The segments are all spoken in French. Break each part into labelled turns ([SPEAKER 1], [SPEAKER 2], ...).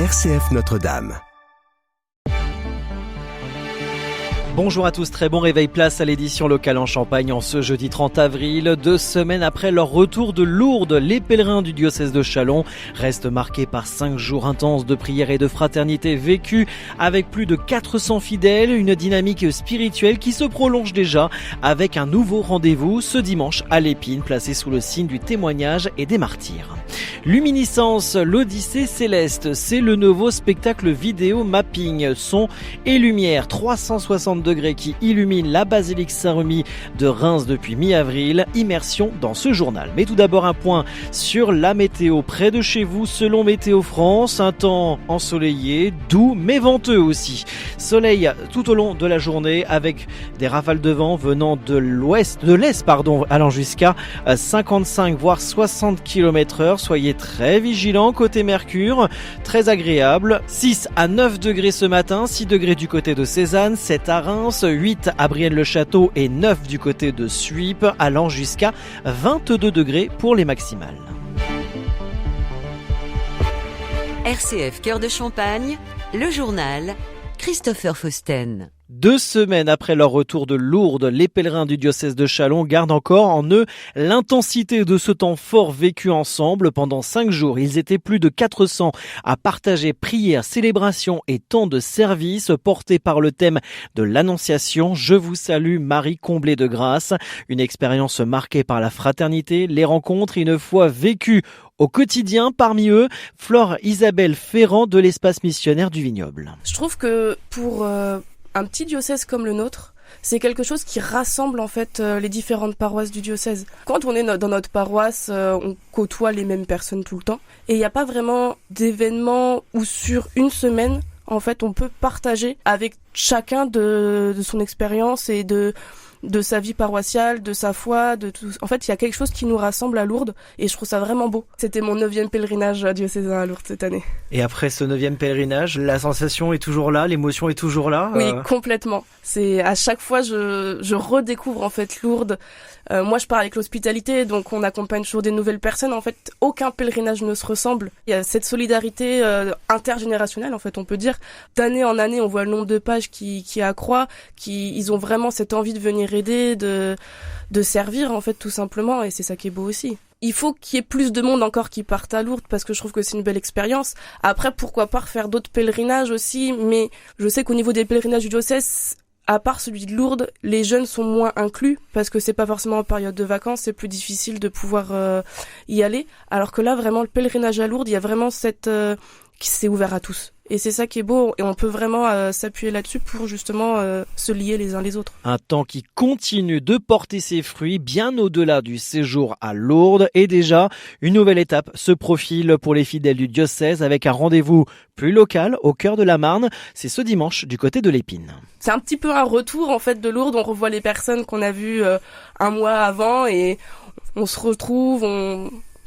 [SPEAKER 1] RCF Notre-Dame.
[SPEAKER 2] Bonjour à tous, très bon réveil, place à l'édition locale en Champagne en ce jeudi 30 avril. 2 semaines après leur retour de Lourdes, les pèlerins du diocèse de Châlons restent marqués par 5 jours intenses de prière et de fraternité vécus avec plus de 400 fidèles, une dynamique spirituelle qui se prolonge déjà avec un nouveau rendez-vous ce dimanche à l'Épine, placé sous le signe du témoignage et des martyrs. Luminiscence, l'Odyssée céleste, c'est le nouveau spectacle vidéo mapping, son et lumière 360 degrés qui illumine la basilique Saint-Remi de Reims depuis mi-avril. Immersion dans ce journal. Mais tout d'abord un point sur la météo près de chez vous selon Météo France. Un temps ensoleillé, doux mais venteux aussi. Soleil tout au long de la journée avec des rafales de vent venant de l'est, allant jusqu'à 55 voire 60 km/h. Soyez très vigilants côté Mercure, très agréable. 6 à 9 degrés ce matin, 6 degrés du côté de Cézanne, 7 à Reims, 8 à Brienne-le-Château et 9 du côté de Suippes, allant jusqu'à 22 degrés pour les maximales.
[SPEAKER 3] RCF Cœur de Champagne, le journal Christopher Fausten.
[SPEAKER 2] 2 semaines après leur retour de Lourdes, les pèlerins du diocèse de Châlons gardent encore en eux l'intensité de ce temps fort vécu ensemble. Pendant 5 jours, ils étaient plus de 400 à partager prières, célébrations et temps de service portés par le thème de l'Annonciation. Je vous salue Marie comblée de grâce. Une expérience marquée par la fraternité, les rencontres, une foi vécue au quotidien. Parmi eux, Flore Isabelle Ferrand de l'espace missionnaire du Vignoble.
[SPEAKER 4] Je trouve que pour un petit diocèse comme le nôtre, c'est quelque chose qui rassemble en fait les différentes paroisses du diocèse. Quand on est dans notre paroisse, on côtoie les mêmes personnes tout le temps. Et il n'y a pas vraiment d'événement où sur une semaine, en fait, on peut partager avec chacun de son expérience et de sa vie paroissiale, de sa foi, de tout. En fait, il y a quelque chose qui nous rassemble à Lourdes et je trouve ça vraiment beau. C'était mon 9e pèlerinage diocésain à Lourdes cette année.
[SPEAKER 2] Et après ce 9e pèlerinage, la sensation est toujours là, l'émotion est toujours là
[SPEAKER 4] Oui, complètement. C'est à chaque fois, je redécouvre en fait Lourdes. Moi, je pars avec l'hospitalité, donc on accompagne toujours des nouvelles personnes. En fait, aucun pèlerinage ne se ressemble. Il y a cette solidarité intergénérationnelle, en fait, on peut dire. D'année en année, on voit le nombre de pages qui accroît, ils ont vraiment cette envie de venir aider, de servir, en fait, tout simplement, et c'est ça qui est beau aussi. Il faut qu'il y ait plus de monde encore qui parte à Lourdes parce que je trouve que c'est une belle expérience. Après, pourquoi pas refaire d'autres pèlerinages aussi, mais je sais qu'au niveau des pèlerinages du diocèse, à part celui de Lourdes, les jeunes sont moins inclus parce que c'est pas forcément en période de vacances, c'est plus difficile de pouvoir y aller. Alors que là, vraiment, le pèlerinage à Lourdes, il y a vraiment qui s'est ouvert à tous. Et c'est ça qui est beau et on peut vraiment s'appuyer là-dessus pour justement se lier les uns les autres.
[SPEAKER 2] Un temps qui continue de porter ses fruits bien au-delà du séjour à Lourdes et déjà une nouvelle étape se profile pour les fidèles du diocèse avec un rendez-vous plus local au cœur de la Marne. C'est ce dimanche du côté de l'Épine.
[SPEAKER 4] C'est un petit peu un retour en fait de Lourdes. On revoit les personnes qu'on a vues un mois avant et on se retrouve,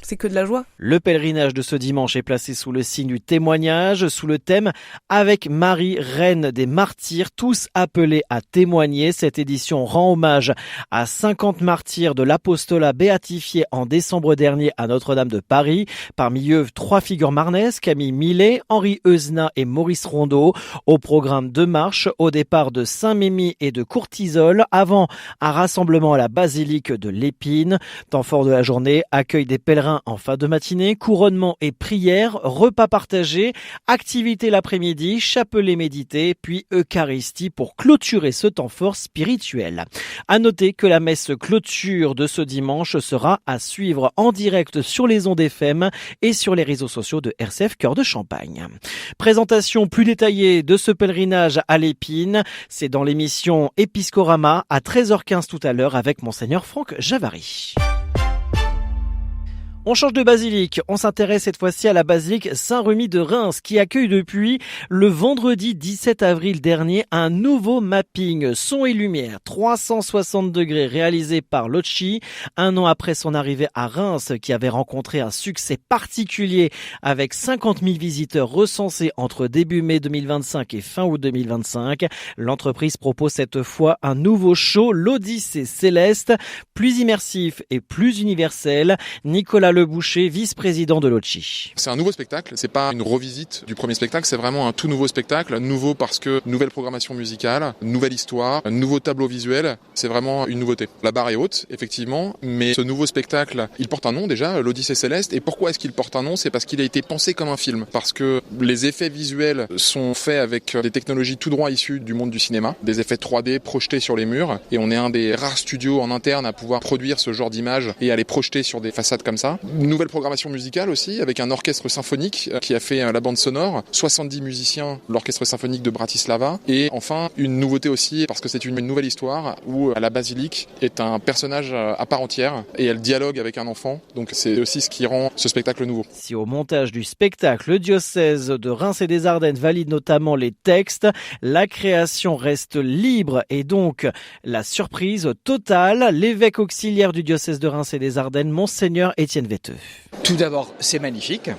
[SPEAKER 4] c'est que de la joie.
[SPEAKER 2] Le pèlerinage de ce dimanche est placé sous le signe du témoignage, sous le thème « Avec Marie, reine des martyrs », tous appelés à témoigner. Cette édition rend hommage à 50 martyrs de l'apostolat béatifiés en décembre dernier à Notre-Dame de Paris. Parmi eux, 3 figures marnaises, Camille Millet, Henri Euzenat et Maurice Rondeau. Au programme 2 marches, au départ de Saint-Mémy et de Courtisols, avant un rassemblement à la basilique de l'Épine. Temps fort de la journée, accueil des pèlerins en fin de matinée, couronnement et prière, repas partagés, activité l'après-midi, chapelet médité, puis Eucharistie pour clôturer ce temps fort spirituel. À noter que la messe clôture de ce dimanche sera à suivre en direct sur les ondes FM et sur les réseaux sociaux de RCF Cœur de Champagne. Présentation plus détaillée de ce pèlerinage à l'Épine, c'est dans l'émission Épiscorama à 13h15 tout à l'heure avec Monseigneur Franck Javary. On change de basilique, on s'intéresse cette fois-ci à la basilique Saint-Remi de Reims qui accueille depuis le vendredi 17 avril dernier un nouveau mapping son et lumière 360 degrés réalisé par Locci, un an après son arrivée à Reims qui avait rencontré un succès particulier avec 50 000 visiteurs recensés entre début mai 2025 et fin août 2025. L'entreprise propose cette fois un nouveau show, l'Odyssée céleste, plus immersif et plus universel. Nicolas Le Boucher, vice-président de l'OCHI.
[SPEAKER 1] C'est un nouveau spectacle, c'est pas une revisite du premier spectacle, c'est vraiment un tout nouveau spectacle, nouveau parce que nouvelle programmation musicale, nouvelle histoire, nouveau tableau visuel, c'est vraiment une nouveauté. La barre est haute, effectivement, mais ce nouveau spectacle, il porte un nom déjà, l'Odyssée Céleste, et pourquoi est-ce qu'il porte un nom? C'est parce qu'il a été pensé comme un film, parce que les effets visuels sont faits avec des technologies tout droit issues du monde du cinéma, des effets 3D projetés sur les murs, et on est un des rares studios en interne à pouvoir produire ce genre d'images et à les projeter sur des façades comme ça. Une nouvelle programmation musicale aussi, avec un orchestre symphonique qui a fait la bande sonore, 70 musiciens, l'orchestre symphonique de Bratislava, et enfin une nouveauté aussi, parce que c'est une nouvelle histoire où la basilique est un personnage à part entière, et elle dialogue avec un enfant, donc c'est aussi ce qui rend ce spectacle nouveau.
[SPEAKER 2] Si au montage du spectacle, le diocèse de Reims et des Ardennes valide notamment les textes, la création reste libre et donc la surprise totale. L'évêque auxiliaire du diocèse de Reims et des Ardennes, Monseigneur Étienne Vetteux.
[SPEAKER 5] Tout d'abord, c'est magnifique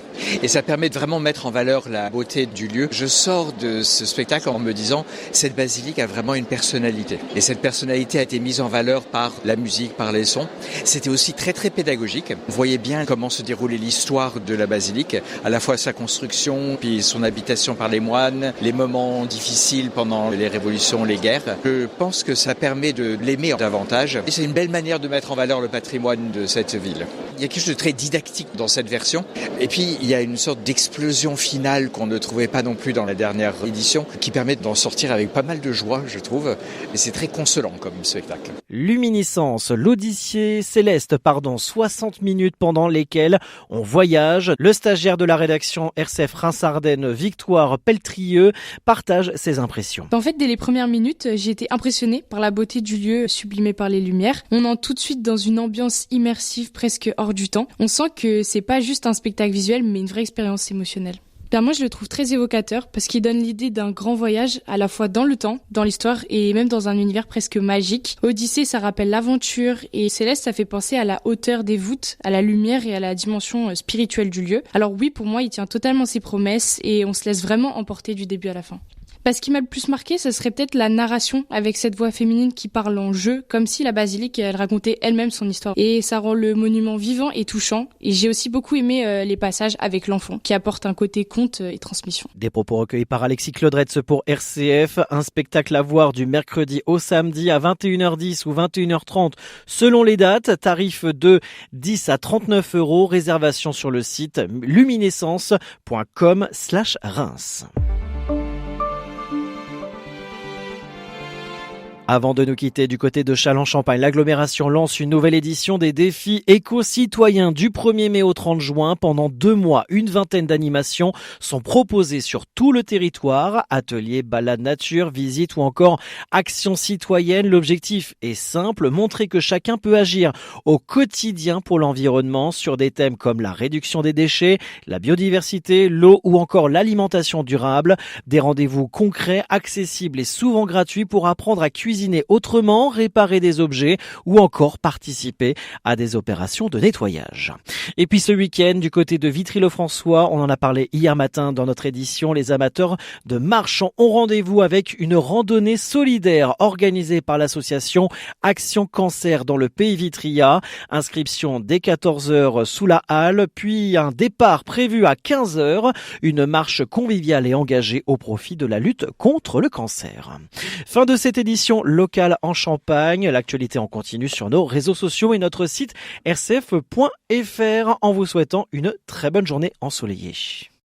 [SPEAKER 5] et ça permet de vraiment mettre en valeur la beauté du lieu. Je sors de ce spectacle en me disant cette basilique a vraiment une personnalité et cette personnalité a été mise en valeur par la musique, par les sons. C'était aussi très très pédagogique. Vous voyez bien comment se déroulait l'histoire de la basilique, à la fois sa construction, puis son habitation par les moines, les moments difficiles pendant les révolutions, les guerres. Je pense que ça permet de l'aimer davantage et c'est une belle manière de mettre en valeur le patrimoine de cette ville. Il y a quelque chose de très didactique dans cette version. Et puis, il y a une sorte d'explosion finale qu'on ne trouvait pas non plus dans la dernière édition, qui permet d'en sortir avec pas mal de joie, je trouve. Et c'est très consolant comme spectacle.
[SPEAKER 2] Luminescence, l'Odyssée Céleste, 60 minutes pendant lesquelles on voyage. Le stagiaire de la rédaction RCF Reims-Ardennes, Victoire Peltrieux, partage ses impressions.
[SPEAKER 6] En fait, dès les premières minutes, j'ai été impressionnée par la beauté du lieu sublimé par les lumières. On entre tout de suite dans une ambiance immersive presque hors du temps. On sent que c'est pas juste un spectacle visuel, mais une vraie expérience émotionnelle. Moi, je le trouve très évocateur parce qu'il donne l'idée d'un grand voyage à la fois dans le temps, dans l'histoire et même dans un univers presque magique. Odyssée, ça rappelle l'aventure et Céleste, ça fait penser à la hauteur des voûtes, à la lumière et à la dimension spirituelle du lieu. Alors oui, pour moi, il tient totalement ses promesses et on se laisse vraiment emporter du début à la fin. Ce qui m'a le plus marqué, ce serait peut-être la narration avec cette voix féminine qui parle en jeu, comme si la basilique, elle racontait elle-même son histoire. Et ça rend le monument vivant et touchant. Et j'ai aussi beaucoup aimé les passages avec l'enfant, qui apportent un côté conte et transmission.
[SPEAKER 2] Des propos recueillis par Alexis Claudretz pour RCF. Un spectacle à voir du mercredi au samedi à 21h10 ou 21h30 selon les dates. Tarif de 10 à 39 €. Réservation sur le site luminescence.com/Reims. Avant de nous quitter du côté de Châlons-Champagne, l'agglomération lance une nouvelle édition des défis éco-citoyens du 1er mai au 30 juin. Pendant 2 mois, une vingtaine d'animations sont proposées sur tout le territoire. Ateliers, balades nature, visites ou encore actions citoyennes. L'objectif est simple, montrer que chacun peut agir au quotidien pour l'environnement sur des thèmes comme la réduction des déchets, la biodiversité, l'eau ou encore l'alimentation durable. Des rendez-vous concrets, accessibles et souvent gratuits pour apprendre à cuisiner autrement, réparer des objets ou encore participer à des opérations de nettoyage. Et puis ce week-end, du côté de Vitry-le-François, on en a parlé hier matin dans notre édition, les amateurs de marche ont rendez-vous avec une randonnée solidaire organisée par l'association Action Cancer dans le Pays Vitria. Inscription dès 14h sous la halle, puis un départ prévu à 15h, une marche conviviale et engagée au profit de la lutte contre le cancer. Fin de cette édition locale en Champagne. L'actualité en continu sur nos réseaux sociaux et notre site rcf.fr en vous souhaitant une très bonne journée ensoleillée.